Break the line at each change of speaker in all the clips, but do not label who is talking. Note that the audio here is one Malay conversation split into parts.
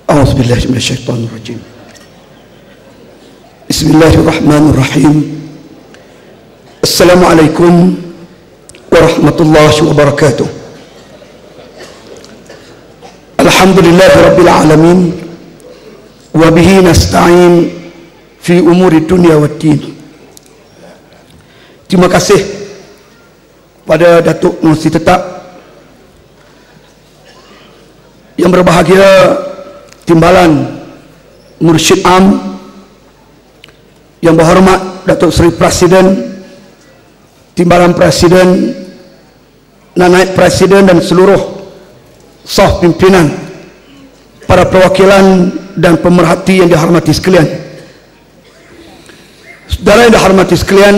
A'udzubillahi minasyaitonirrajim. Bismillahirrahmanirrahim. Assalamualaikum warahmatullahi wabarakatuh. Alhamdulillahi rabbil alamin wa bihi nasta'in fi umuri dunya waddin. Terima kasih pada Datuk Pengerusi Tetap yang berbahagia, Timbalan Mursyid Am, yang berhormat Datuk Seri Presiden, Timbalan Presiden, Naib Presiden dan seluruh saf pimpinan, para perwakilan dan pemerhati yang dihormati sekalian. Saudara yang dihormati sekalian,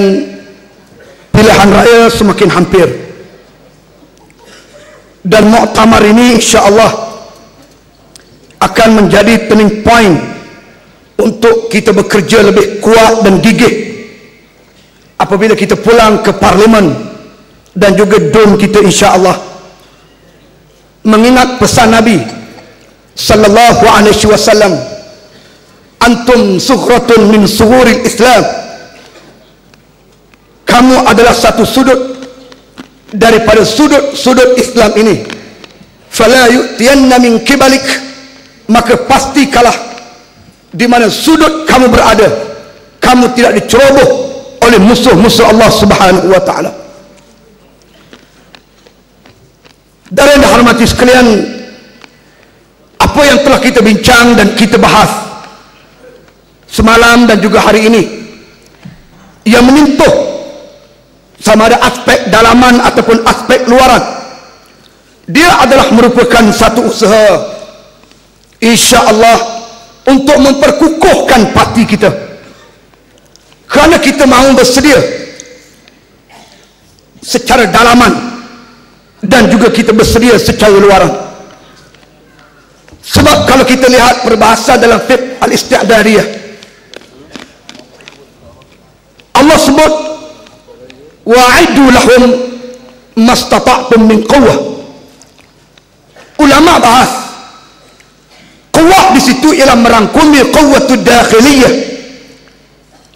pilihan raya semakin hampir dan muktamar ini insya-Allah akan menjadi turning point untuk kita bekerja lebih kuat dan gigih apabila kita pulang ke parlimen dan juga dom kita insya-Allah, mengingat pesan Nabi sallallahu alaihi wasallam, antum sughratun min sughuril Islam, kamu adalah satu sudut daripada sudut-sudut Islam ini. Fala yu'tiyanna min kibalik, maka pasti kalah di mana sudut kamu berada, kamu tidak diceroboh oleh musuh-musuh Allah Subhanahu wa taala. Dan yang dihormati sekalian, apa yang telah kita bincang dan kita bahas semalam dan juga hari ini, yang menyentuh sama ada aspek dalaman ataupun aspek luaran, dia adalah merupakan satu usaha insya-Allah untuk memperkukuhkan parti kita, kerana kita mahu bersedia secara dalaman dan juga kita bersedia secara luaran. Sebab kalau kita lihat peribahasa dalam fiqh al-isti'dariyah, Allah sebut wa'iddu lahum mastata'tum min quwwah. Ulama bahas quwwah di situ ialah merangkumi quwwatud dakhiliyah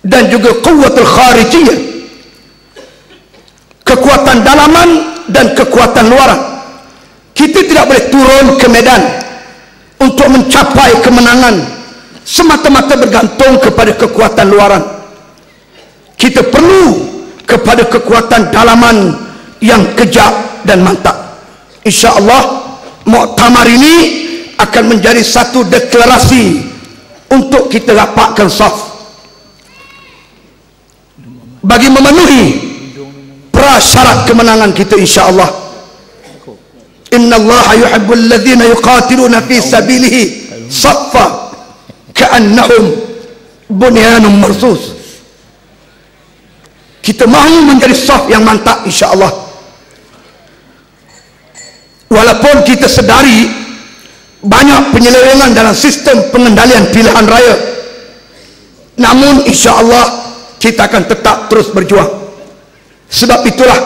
dan juga quwwatul kharijiyah, kekuatan dalaman dan kekuatan luaran. Kita tidak boleh turun ke medan untuk mencapai kemenangan semata-mata bergantung kepada kekuatan luaran. Kita perlu kepada kekuatan dalaman yang kejap dan mantap. Insya-Allah muktamar ini akan menjadi satu deklarasi untuk kita rapatkan saf bagi memenuhi prasyarat kemenangan kita insya-Allah. Innallaha yuhibbul ladzina yuqatiluna fi sabilihi saffa ka'annahum bunyanun marsus. Kita mahu menjadi saf yang mantap insya-Allah. Walaupun kita sedari banyak penyelewengan dalam sistem pengendalian pilihan raya, namun insya-Allah kita akan tetap terus berjuang. Sebab itulah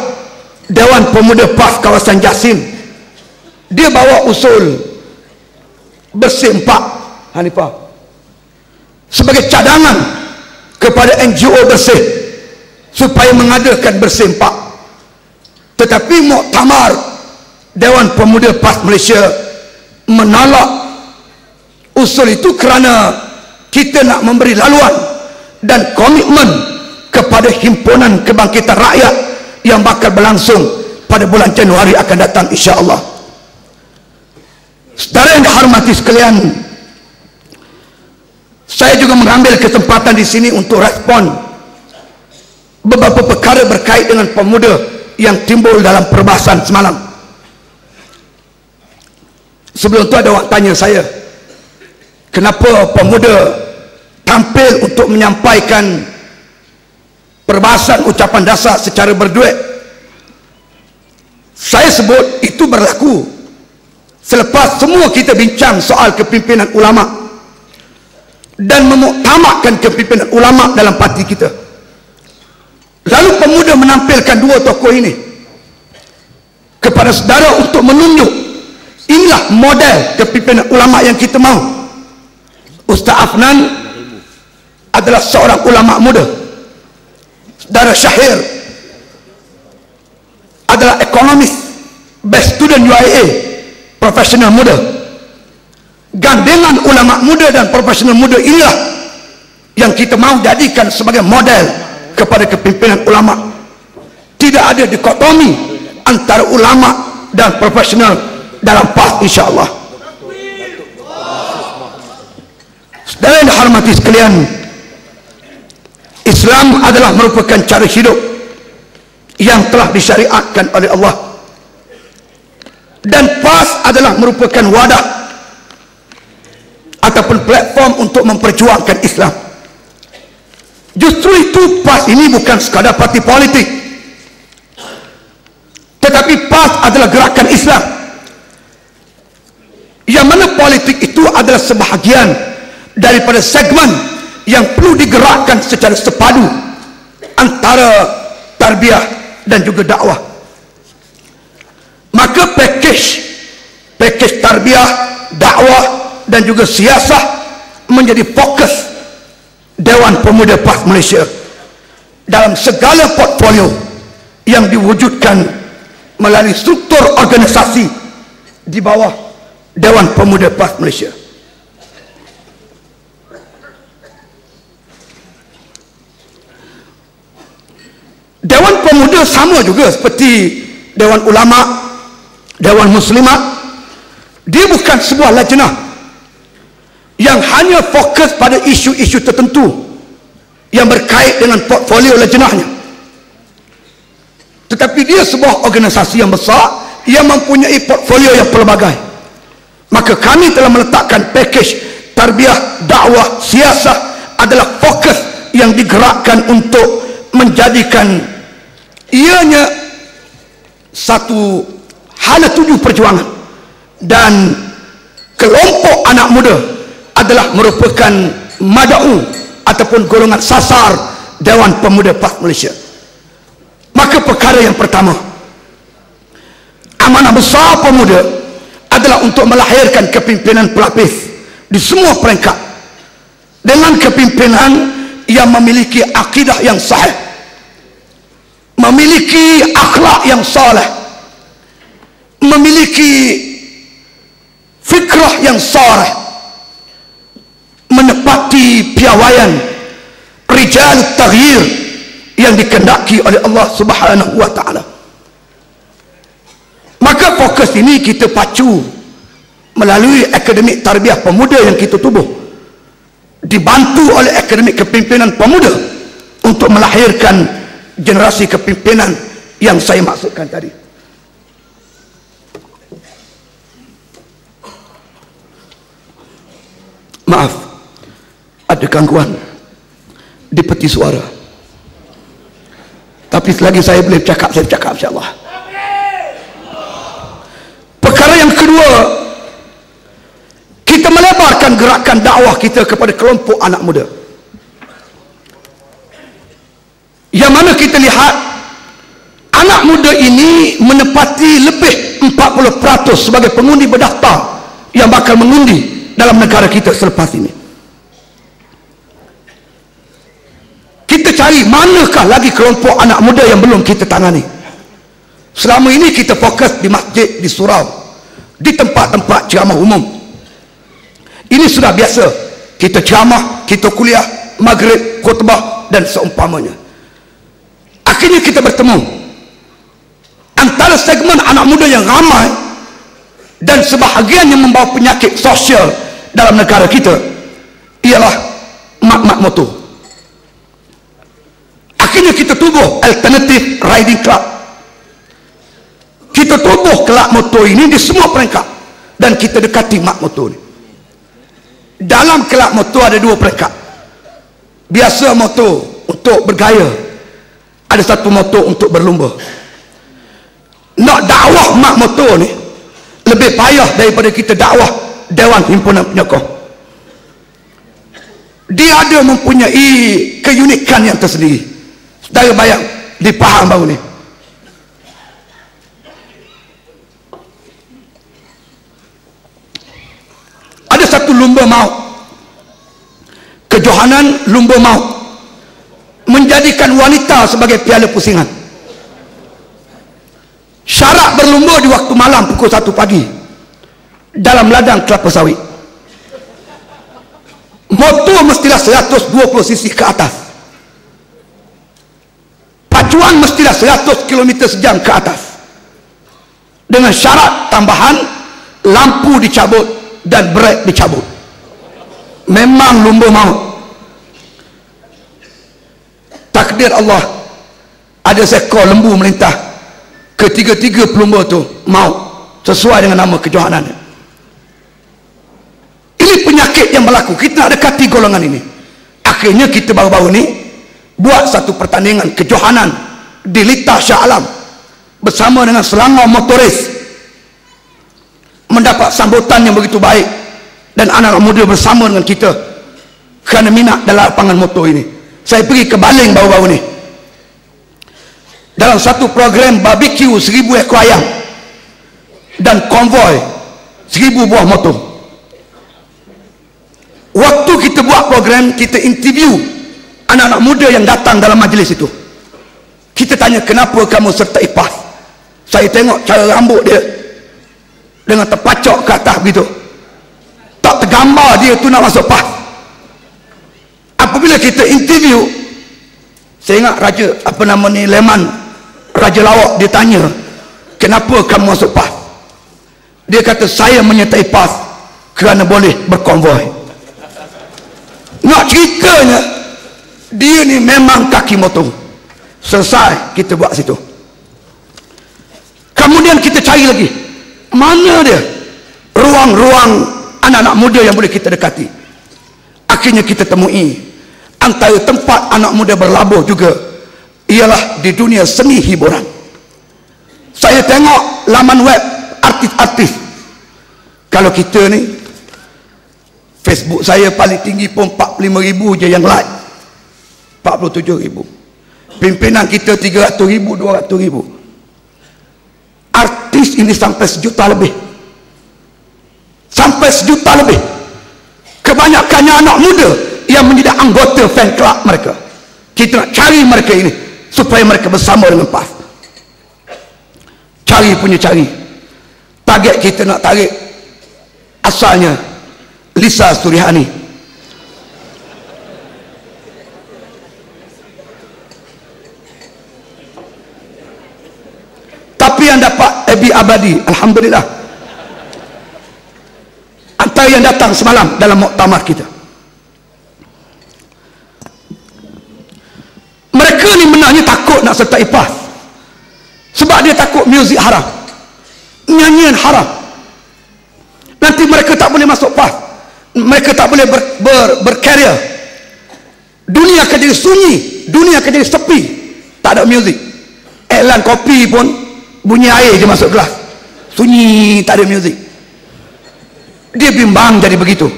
Dewan Pemuda PAS kawasan Jasim, dia bawa usul bersih 4 Hanifah sebagai cadangan kepada NGO bersih supaya mengadakan bersih 4. Tetapi muktamar Dewan Pemuda PAS Malaysia menolak usul itu kerana kita nak memberi laluan dan komitmen kepada himpunan kebangkitan rakyat yang bakal berlangsung pada bulan Januari akan datang insya-Allah. Saudara yang dihormati sekalian, saya juga mengambil kesempatan di sini untuk respon beberapa perkara berkait dengan pemuda yang timbul dalam perbahasan semalam. Sebelum itu ada orang tanya saya, kenapa pemuda tampil untuk menyampaikan perbahasan ucapan dasar secara berduet. Saya sebut itu berlaku selepas semua kita bincang soal kepimpinan ulama dan memuktamadkan kepimpinan ulama dalam parti kita. Lalu pemuda menampilkan dua tokoh ini kepada saudara untuk menunjuk inilah model kepimpinan ulama yang kita mahu. Ustaz Afnan adalah seorang ulama muda. Saudara Syahir adalah ekonomis, best student UIA, profesional muda. Gandengan ulama muda dan profesional muda inilah yang kita mahu jadikan sebagai model kepada kepimpinan ulama. Tidak ada dikotomi antara ulama dan profesional dalam PAS, insya-Allah. Saudara yang dihormati sekalian, Islam adalah merupakan cara hidup yang telah disyariatkan oleh Allah, dan PAS adalah merupakan wadah ataupun platform untuk memperjuangkan Islam. Justru itu PAS ini bukan sekadar parti politik, tetapi PAS adalah gerakan Islam, yang mana politik itu adalah sebahagian daripada segmen yang perlu digerakkan secara sepadu antara tarbiyah dan juga dakwah. Maka pakej tarbiyah, dakwah dan juga siasah menjadi fokus Dewan Pemuda PAS Malaysia dalam segala portfolio yang diwujudkan melalui struktur organisasi di bawah Dewan Pemuda PAS Malaysia. Dewan Pemuda sama juga seperti Dewan Ulama, Dewan Muslimat. Dia bukan sebuah lajnah yang hanya fokus pada isu-isu tertentu yang berkait dengan portfolio lajnahnya, tetapi dia sebuah organisasi yang besar yang mempunyai portfolio yang pelbagai. Maka kami telah meletakkan pakej tarbiyah, dakwah, siasah adalah fokus yang digerakkan untuk menjadikan ianya satu hala tuju perjuangan, dan kelompok anak muda adalah merupakan mad'u ataupun golongan sasar Dewan Pemuda PAS Malaysia. Maka perkara yang pertama, amanah besar pemuda adalah untuk melahirkan kepimpinan pelapis di semua peringkat dengan kepimpinan yang memiliki akidah yang sahih, memiliki akhlak yang saleh, memiliki fikrah yang saleh, menepati piawaian rijal taghyir yang dikehendaki oleh Allah Subhanahu wa taala. Maka fokus ini kita pacu melalui akademik tarbiyah pemuda yang kita tubuh, dibantu oleh akademik kepimpinan pemuda untuk melahirkan generasi kepimpinan yang saya maksudkan tadi. Maaf, ada gangguan di peti suara, tapi selagi saya boleh bercakap, saya bercakap, insya-Allah. Perkara yang kedua, kita melebarkan gerakan dakwah kita kepada kelompok anak muda, yang mana kita lihat anak muda ini menepati lebih 40% sebagai pengundi berdaftar yang bakal mengundi dalam negara kita selepas ini. Kita cari manakah lagi kelompok anak muda yang belum kita tangani. Selama ini kita fokus di masjid, di surau, di tempat-tempat ceramah umum. Ini sudah biasa, kita ceramah, kita kuliah, maghrib, khutbah dan seumpamanya. Akhirnya kita bertemu antara segmen anak muda yang ramai dan sebahagian yang membawa penyakit sosial dalam negara kita, ialah mak-mak motor. Akhirnya kita tubuh Alternative Riding Club. Kita tubuh kelab motor ini di semua peringkat, dan kita dekati mak motor ini. Dalam kelab motor ada dua peringkat. Biasa motor untuk bergaya, ada satu motor untuk berlumba. Nak dakwah mak motor ni lebih payah daripada kita dakwah Dewan Himpunan Penyokoh. Dia ada mempunyai keunikan yang tersendiri. Saudara bayang di Pahang baru ni, ada satu lumba maut kejohanan lumba maut, menjadikan wanita sebagai piala pusingan. Syarat berlumba di waktu malam pukul 1 pagi dalam ladang kelapa sawit. Motor mestilah 120 cc ke atas, pacuan mestilah 100 km sejam ke atas, dengan syarat tambahan lampu dicabut dan brek dicabut. Memang lumba maut. Takdir Allah, ada seekor lembu melintah, ketiga-tiga pelumba tu maut sesuai dengan nama kejohanan. Ini penyakit yang berlaku. Kita nak dekati golongan ini. Akhirnya kita baru-baru ni buat satu pertandingan kejohanan di Litah Shah Alam bersama dengan Selangor Motoris, mendapat sambutan yang begitu baik, dan anak-anak muda bersama dengan kita kerana minat dalam lapangan motor ini. Saya pergi ke Baling baru-baru ni dalam satu program barbecue 1000 ekor ayam dan konvoi 1000 buah motor. Waktu kita buat program, kita interview anak-anak muda yang datang dalam majlis itu. Kita tanya, kenapa kamu sertai PAS? Saya tengok cara rambut dia dengan terpacok ke atas begitu, tak tergambar dia tu nak masuk PAS. Apabila kita interview, saya ingat raja apa nama ni, Leman, Raja Lawak, dia tanya, kenapa kamu masuk PAS? Dia kata, saya menyertai PAS kerana boleh berkonvoi. Nak ceritanya, dia ni memang kaki motor. Selesai kita buat situ. Kemudian kita cari lagi, mana dia ruang-ruang anak-anak muda yang boleh kita dekati. Akhirnya kita temui antara tempat anak muda berlabuh juga ialah di dunia seni hiburan. Saya tengok laman web artis-artis. Kalau kita ni, Facebook saya paling tinggi pun 45,000 je yang like, 47,000. Pimpinan kita 300,000, 200,000. Artis ini sampai 1 juta lebih, sampai 1 juta lebih. Kebanyakannya anak muda yang menjadi anggota fan club mereka. Kita nak cari mereka ini supaya mereka bersama dengan PAS. Cari punya cari. Target kita nak tarik asalnya Lisa Surihani. Tapi yang dapat Abi Abadi, alhamdulillah, antara yang datang semalam dalam muktamar kita. Mereka ni benarnya takut nak sertai PAS sebab dia takut muzik haram, nyanyian haram. Nanti mereka tak boleh masuk PAS, mereka tak boleh berkarya. Dunia akan jadi sunyi, dunia akan jadi sepi, tak ada muzik. Iklan kopi pun bunyi air je masuk gelas, sunyi, tak ada muzik. Dia bimbang jadi begitu.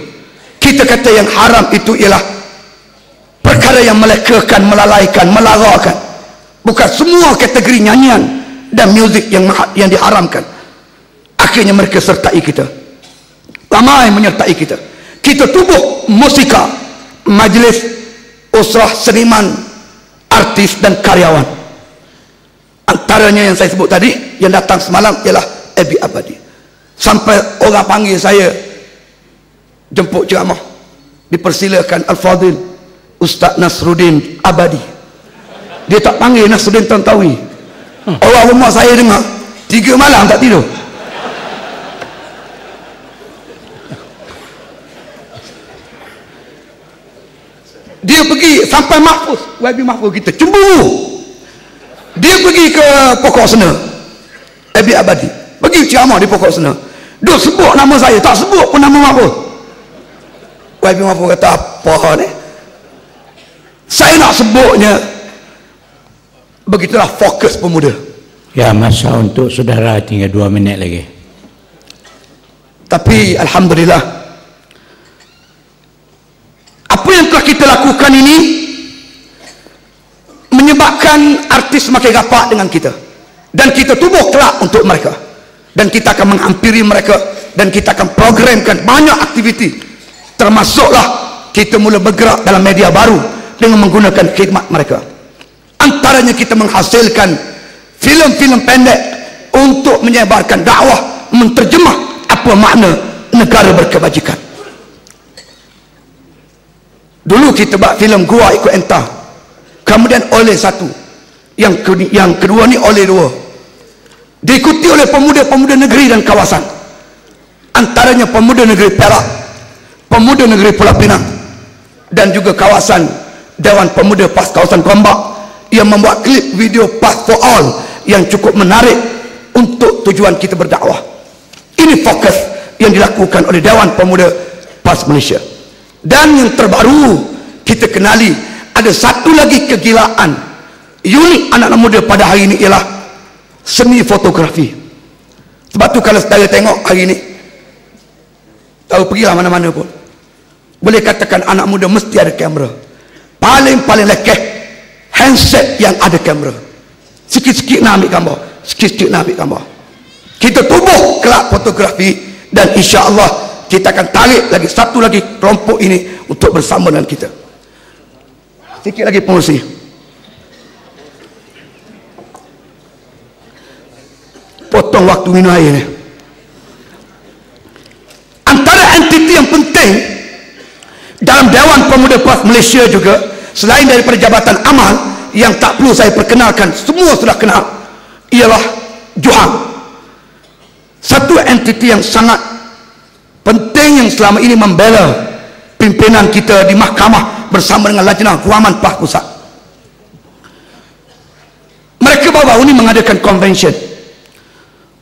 Kita kata yang haram itu ialah perkara yang melekakan, melalaikan, melarakan. Bukan semua kategori nyanyian dan muzik yang diharamkan. Akhirnya mereka sertai kita, ramai menyertai kita. Kita tubuh musika, majlis usrah seniman, artis dan karyawan. Antaranya yang saya sebut tadi, yang datang semalam ialah Abi Abadi. Sampai orang panggil saya jemput ceramah, dipersilakan Al-Fadhil Ustaz Nasruddin Abadi. Dia tak panggil Nasruddin Tantawi. Orang rumah saya dengar 3 malam tak tidur. Dia pergi sampai Mahfuz, YB Mahfuz kita cemburu. Dia pergi ke Pokok Sena, Abi Abadi pergi ceramah di Pokok Sena. Dia sebut nama saya, tak sebut pun nama Mahfuz. YB Mahfuz kata, apa ni, saya nak sebutnya. Begitulah fokus pemuda.
Ya, masa untuk saudara tinggal 2 minit lagi.
Tapi alhamdulillah, apa yang telah kita lakukan ini menyebabkan artis semakin rapat dengan kita, dan kita tubuh kelak untuk mereka, dan kita akan menghampiri mereka, dan kita akan programkan banyak aktiviti, termasuklah kita mula bergerak dalam media baru dengan menggunakan khidmat mereka. Antaranya kita menghasilkan filem-filem pendek untuk menyebarkan dakwah, menterjemah apa makna negara berkebajikan. Dulu kita buat filem Gua Ikut Entah, kemudian oleh satu, yang kedua ni oleh dua, diikuti oleh pemuda-pemuda negeri dan kawasan, antaranya pemuda negeri Perak, pemuda negeri Pulau Pinang, dan juga kawasan Dewan Pemuda PAS kawasan Gombak yang membuat klip video PAS for All yang cukup menarik untuk tujuan kita berdakwah. Ini fokus yang dilakukan oleh Dewan Pemuda PAS Malaysia. Dan yang terbaru kita kenali, ada satu lagi kegilaan unik anak-anak muda pada hari ini, ialah seni fotografi. Sebab tu kalau saudara tengok hari ini, tahu pergilah mana-mana pun, boleh katakan anak muda mesti ada kamera. Paling lekeh handset yang ada kamera. Sikit-sikit nak ambil gambar, sikit-sikit nak ambil gambar. Kita tubuh kelak fotografi, dan insya-Allah kita akan tarik lagi satu lagi kelompok ini untuk bersama dengan kita. Sikit lagi pengurusi. Potong waktu minum air ni. Antara entiti yang penting dalam Dewan Pemuda PAS Malaysia juga, selain daripada Jabatan Amal yang tak perlu saya perkenalkan, semua sudah kenal, ialah Juhang. Satu entiti yang sangat penting yang selama ini membela pimpinan kita di mahkamah bersama dengan Lajnah Guaman PAS Pusat. Mereka baru-baru ini mengadakan convention,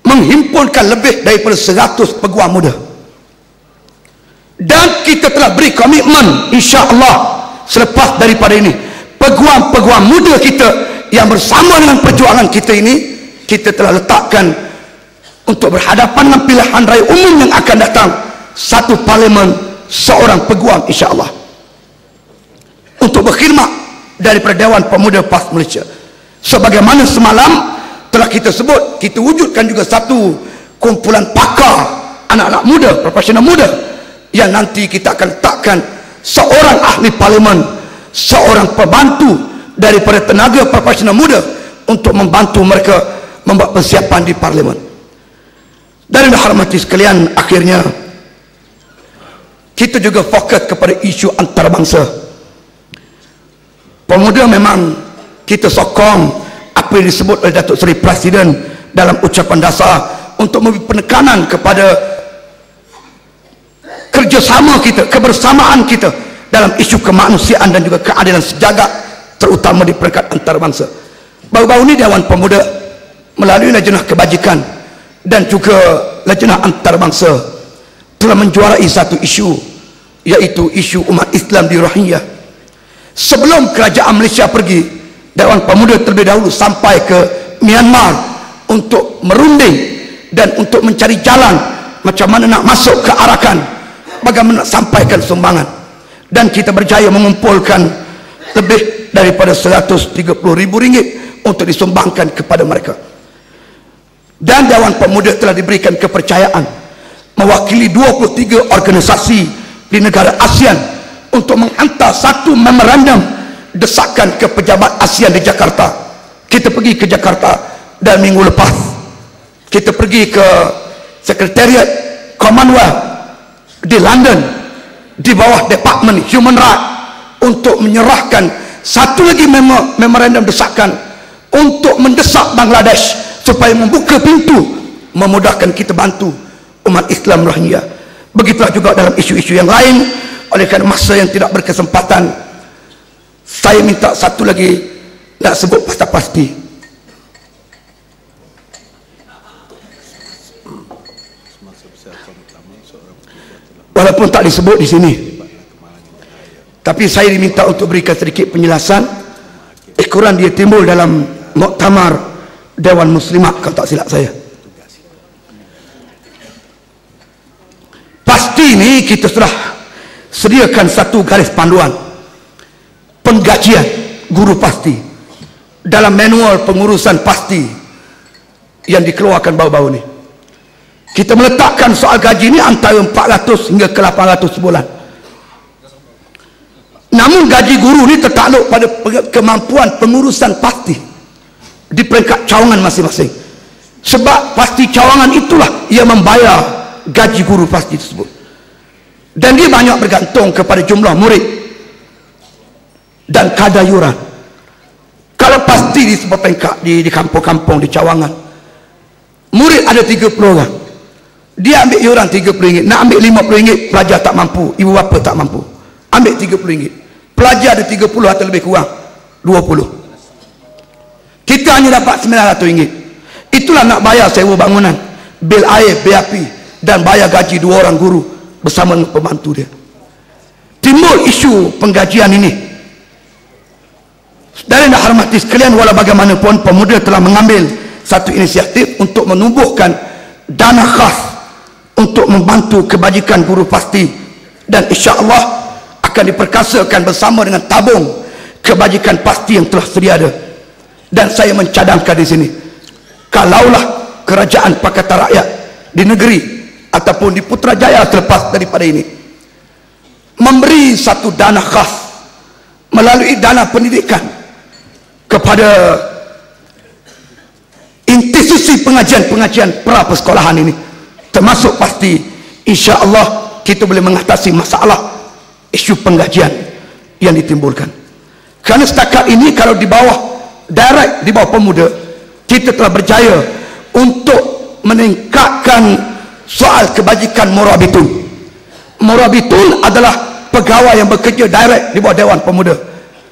menghimpunkan lebih daripada 100 peguam muda, dan kita telah beri komitmen insya-Allah selepas daripada ini, peguam-peguam muda kita yang bersama dengan perjuangan kita ini, kita telah letakkan untuk berhadapan dengan pilihan raya umum yang akan datang, satu parlimen, seorang peguam insya-Allah, untuk berkhidmat daripada Dewan Pemuda PAS Malaysia. Sebagaimana semalam telah kita sebut, kita wujudkan juga satu kumpulan pakar anak-anak muda, profesional muda, yang nanti kita akan letakkan seorang ahli parlimen, seorang pembantu daripada tenaga profesional muda untuk membantu mereka membuat persiapan di parlimen. Dan dihormati sekalian, akhirnya kita juga fokus kepada isu antarabangsa. Pemuda memang kita sokong apa yang disebut oleh Datuk Seri Presiden dalam ucapan dasar untuk memberi penekanan kepada kerjasama kita, kebersamaan kita dalam isu kemanusiaan dan juga keadilan sejagat, terutama di peringkat antarabangsa. Baru-baru ini Dewan Pemuda melalui Lajnah Kebajikan dan juga Lajnah Antarabangsa telah menjuarai satu isu, iaitu isu umat Islam di Rohingya. Sebelum kerajaan Malaysia pergi, Dewan Pemuda terlebih dahulu sampai ke Myanmar untuk merunding dan untuk mencari jalan macam mana nak masuk ke Arakan, bagaimana nak sampaikan sumbangan, dan kita berjaya mengumpulkan lebih daripada RM130,000 untuk disumbangkan kepada mereka. Dan Dewan Pemuda telah diberikan kepercayaan mewakili 23 organisasi di negara ASEAN untuk menghantar satu memorandum desakan ke pejabat ASEAN di Jakarta. Kita pergi ke Jakarta, dan minggu lepas kita pergi ke Sekretariat Commonwealth di London di bawah Department Human Rights untuk menyerahkan satu lagi memorandum desakan untuk mendesak Bangladesh supaya membuka pintu, memudahkan kita bantu umat Islam Rohingya. Begitulah juga dalam isu-isu yang lain. Oleh kerana masa yang tidak berkesempatan, saya minta satu lagi nak sebut pasti. Walaupun tak disebut di sini, tapi saya diminta untuk berikan sedikit penjelasan. Kurang dia timbul dalam muktamar Dewan Muslimat kalau tak silap saya. Pasti ini kita sudah sediakan satu garis panduan penggajian guru pasti dalam manual pengurusan pasti yang dikeluarkan baru-baru ini. Kita meletakkan soal gaji ini antara 400 hingga ke 800 sebulan. Namun gaji guru ni tertakluk pada kemampuan pengurusan pasti di peringkat cawangan masing-masing. Sebab pasti cawangan itulah yang membayar gaji guru pasti tersebut. Dan dia banyak bergantung kepada jumlah murid dan kadar yuran. Kalau pasti di sebuah peringkat di kampung-kampung, di cawangan, murid ada 30 orang, dia ambil yuran RM30. Nak ambil RM50, pelajar tak mampu, ibu bapa tak mampu, ambil RM30. Pelajar ada 30 atau lebih kurang 20, kita hanya dapat RM900. Itulah nak bayar sewa bangunan, bil air, bil api, dan bayar gaji 2 orang guru bersama dengan pembantu dia. Timbul isu penggajian ini. Saudara yang hormati sekalian, walau bagaimanapun pemuda telah mengambil satu inisiatif untuk menumbuhkan dana khas untuk membantu kebajikan guru pasti, dan insya-Allah akan diperkasakan bersama dengan tabung kebajikan pasti yang telah sedia ada. Dan saya mencadangkan di sini, kalaulah kerajaan Pakatan Rakyat di negeri ataupun di Putrajaya terlepas daripada ini memberi satu dana khas melalui dana pendidikan kepada institusi pengajian-pengajian pra persekolahan ini, termasuk pasti, insya-Allah kita boleh mengatasi masalah isu penggajian yang ditimbulkan. Kerana setakat ini kalau di bawah direct, di bawah pemuda, kita telah berjaya untuk meningkatkan soal kebajikan Murabitun. Murabitun adalah pegawai yang bekerja direct di bawah Dewan Pemuda.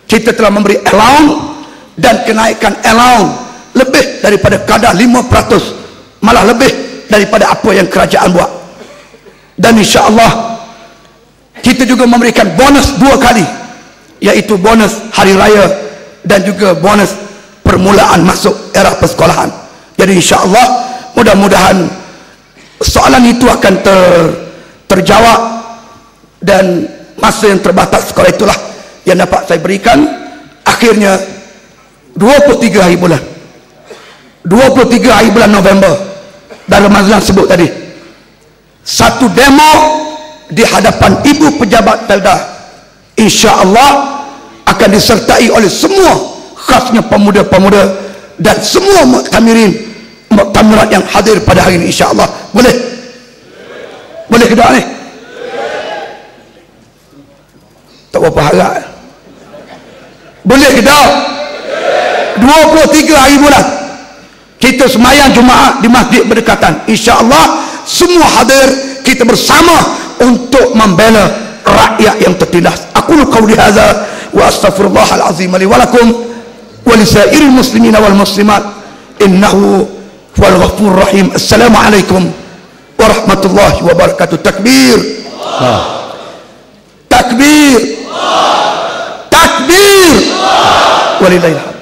Kita telah memberi allowance dan kenaikan allowance lebih daripada kadar 5%, malah lebih daripada apa yang kerajaan buat. Dan insya-Allah kita juga memberikan bonus 2 kali, iaitu bonus hari raya dan juga bonus permulaan masuk era persekolahan. Jadi insya-Allah mudah-mudahan soalan itu akan terjawab, dan masa yang terbatas sekolah itulah yang dapat saya berikan. Akhirnya 23 hari bulan November, dalam Mazlan sebut tadi, satu demo di hadapan ibu pejabat Pelda, insya-Allah akan disertai oleh semua khasnya pemuda-pemuda dan semua muktamirat yang hadir pada hari ini, insya-Allah. Boleh ke doa ni? Tak berapa harap. Boleh ke doa? 23 hari bulan kita semayang Jumaat di masjid berdekatan, insya-Allah semua hadir, kita bersama untuk membela rakyat yang tertindas. Aku qauli hadza wa astaghfirullahal azim li wa lakum wa lisairil muslimina wal muslimat innahu huwal ghafurur rahim. Assalamualaikum warahmatullahi wabarakatuh. Takbir, takbir, takbir, walillahil hamd.